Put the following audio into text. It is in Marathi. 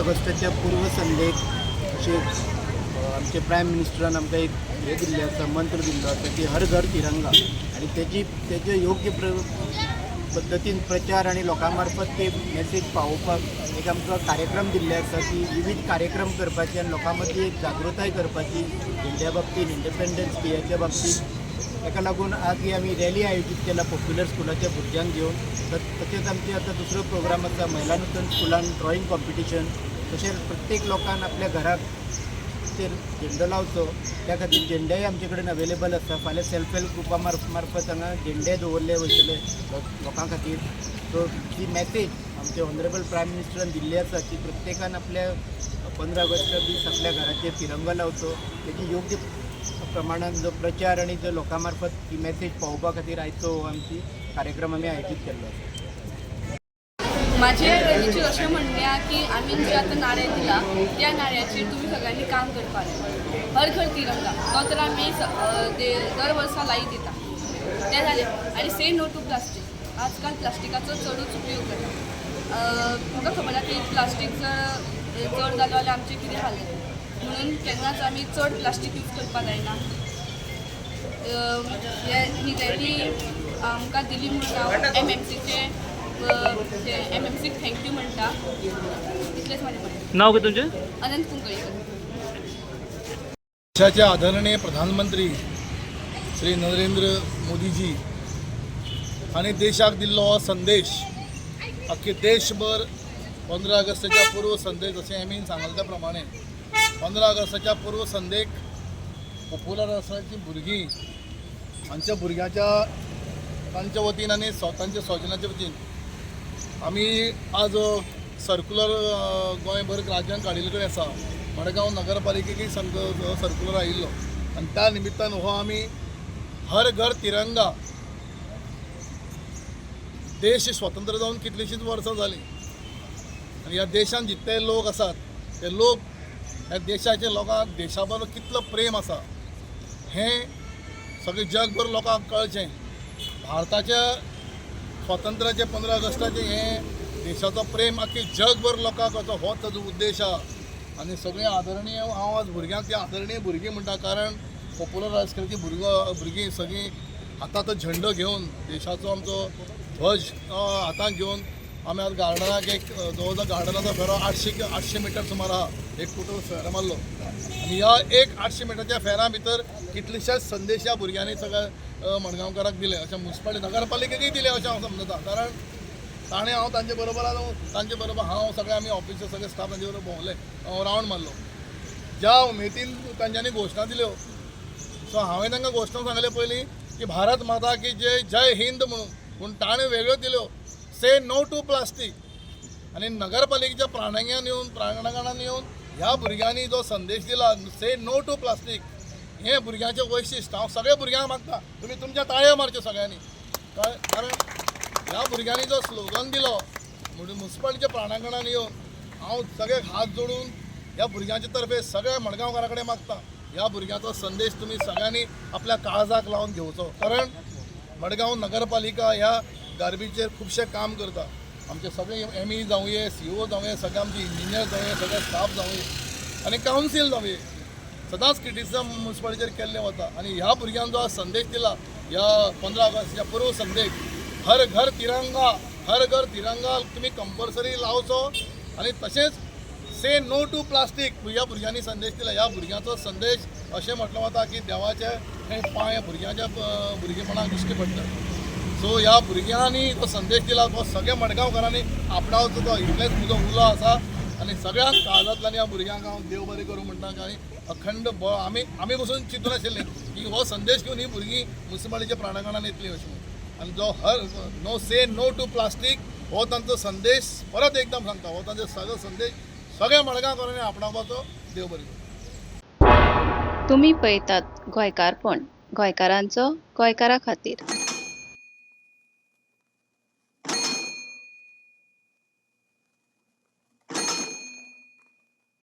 ऑगस्टाच्या पूर्वसंध्येक अशें आमचे प्रायम मिनिस्टरान आमकां एक हे दिल्लें आसा, मंत्र दिल्लो आसा की हर घर तिरंगा, आनी तेजे योग्य पद्दतीन प्रचार आनी लोकां मार्फत ते मॅसेज पावोवपाक एक आमचो कार्यक्रम दिल्ले आसा की विविध कार्यक्रम करपाचे आनी लोकां मदीं एक जागृताय करपाची इंडिया बाबतींत, इंडिपेंडन्स डेच्या बाबतींत. ताका लागून आज ही आमी रॅली आयोजीत केला पॉप्युलर स्कुलाच्या भुरग्यांक घेवन. तशेंच आमचे आतां दुसरो प्रोग्राम आसा महिला नूतन स्कुलान ड्रॉईंग कॉम्पिटिशन. तशेंच प्रत्येक लोकान आपल्या घराक झेंडो लावचो, त्या खातीर झेंडेय आमचे कडेन अवेलेबल आसा. फाल्यां सेल्फ हेल्प ग्रुपा मार्फत हांगा झेंडे दवरले वयतले लोकां खातीर. सो ही मॅसेज आमचे ऑनरेबल प्रायम मिनिस्टरान दिल्ली आसा की प्रत्येकान आपल्या 15 ऑगस्टा दीस आपल्या घराचेर तिरंगा लावचो. तेजी योग्य प्रमाणात जो प्रचार आणि जो लोकां मार्फत ही मॅसेज पावोवपा खातीर आयचो आमची कार्यक्रम आमी आयोजीत केल्लो आसा. माझे रॅलीचे अशें म्हणणें की आमी जे आतां नारे दिला त्या नाऱ्याचेर तुमी सगळ्यांनी काम करपाक जाय. हर घर तिरंगा तो तर आमी दर वर्सा लायत दिता तें जालें. आनी से नो टू प्लास्टीक. आजकाल प्लास्टिकाचो चडूच उपयोग करता. तुमकां खबर आसा की प्लास्टीक जर चड जालो जाल्यार आमचें कितें जालें, म्हणून केन्नाच आमी चड प्लास्टीक यूज करपाक जायना. ही रॅली आमकां दिली म्हणून हांव MMCक थँक्यू म्हणटा. इतलेंच म्हाजें म्हणणें. नाव कितें तुमचें? अनंत कुंकळीकर. देशाचे आदरणीय प्रधानमंत्री श्री नरेंद्र मोदीजी हांणी देशाक दिल्लो हो संदेश अख्खे देशभर 15 ऑगस्टाच्या पूर्व संदेश जशें आमी सांगले त्या प्रमाणे 15 ऑगस्टाच्या पूर्व संदेक पॉप्युलर आसाची भुरगीं हांच्या भुरग्याच्या तांच्या वतीन आनी तांच्या सौजन्याच्या वतीन आमी आज सर्क्युलर गोंयभर राज्यांत काडिल्लो कडेन आसा. मडगांव नगरपालिकेकय सर्क्युलर आयिल्लो आनी त्या निमित्तान हो आमी हर घर तिरंगा. देश स्वतंत्र जावन कितलींशींच वर्सां जालीं आनी ह्या देशान जितले लोक आसात ते लोक ह्या देशाच्या लोकांक देशा बरोबर कितलो प्रेम आसा हें सगळें जगभर लोकांक कळचें. भारताच्या स्वातंत्र्याचे 15 ऑगस्टाचे हें देशाचो प्रेम आख्खे जगभर लोकांक कळचो हो ताजो उद्देश आसा. आनी सगळीं आदरणीय हांव आज भुरग्यांक ती आदरणीय भुरगीं म्हणटा कारण पॉप्युलर राजकारणी भुरगीं सगळीं हातांत झेंडो घेवन देशाचो आमचो ध्वज हातांत घेवन आमी आज गार्डनाक एक जवळ जवळ गार्डनाचो फेरो 800 मिटर सुमार आहा. एक फुटो फेरो मारलो आनी ह्या एक 800 मिटरच्या फेऱ्या भितर कितलेशेच संदेश ह्या भुरग्यांनी सगळ्या मडगांवकाराक दिले. अशें म्युन्सिपालिटी नगरपालिकेकय दिले अशें हांव समजता. कारण ताणें हांव तांचे बरोबर हांव सगळे आमी ऑफिसर सगळे स्टाफ तांचे बरोबर भोंवले, रावंड मारलो. ज्या उमेदीन तांच्यांनी घोशणा दिल्यो सो हांवें तांकां घोशणा सांगले पयलीं की भारत माता की जय हिंद म्हणून. पूण ताणें वेगळ्यो दिल्यो से नो टू प्लास्टीक. आनी नगरपालिकेच्या प्रांगणान येवन ह्या भुरग्यांनी जो संदेश दिला से नो टू प्लास्टीक हें भुरग्यांचें वैशिश्ट हांव सगळ्या भुरग्यांक मागता तुमी तुमच्या ताळयो मारच्यो सगळ्यांनी. कारण ह्या भुरग्यांनी जो स्लोगन दिलो म्हणून म्युन्सिपालिटीच्या प्रांगणान येवन हांव सगळ्याक हात जोडून ह्या भुरग्यांचे तर्फे सगळ्या मडगांवकारा कडेन मागता ह्या भुरग्यांचो संदेश तुमी सगळ्यांनी आपल्या काळजाक लावन घेवचो. कारण मडगांव नगरपालिका ह्या गार्बेजचेर खुबशें काम करता. आमचे सगळे ME जावंये, CO जावंये, सगळे आमचे इंजिनियर जावंये, सगळे स्टाफ जावंये आनी कावन्सील जावंये, सदांच क्रिटिसिजम म्युन्सिपालिटीचेर केल्लें वता. आनी ह्या भुरग्यांक जो संदेश दिला ह्या 15 ऑगस्टाच्या पूर्व संदेश हर घर तिरंगा तुमी कंपल्सरी लावचो. आनी तशेंच से नो टू प्लास्टीक ह्या भुरग्यांनी संदेश दिला. ह्या भुरग्यांचो संदेश अशें म्हटलें वता की देवाचे हे पांय भुरग्यांच्या भुरगेपणाक दिश्टी पडटा. सो ह्या भुरग्यांनी तो संदेश दिला तो सगळ्या मडगांवकारांनी आपणावचो. तो इतलेंच म्हजो उलो आसा आनी सगळ्यांक काळजांतल्यान ह्या भुरग्यांक हांव देव बरें करूं म्हणटा. आनी अखंड आमी पसून चिंतून आशिल्लीं की हो संदेश घेवन ही भुरगीं म्युन्सिपालिटीच्या प्रांगणान येतलीं अशें. आनी जो no say no to plastic हो तांचो संदेश परत एकदम सांगता. हो तांचो सगळो संदेश सगळ्या मडगांवकारांनी आपणावपाचो. देव बरें करूं. तुम्ही पळयतात गोंयकारपण, गोंयकारांचो गोंयकारा खातीर.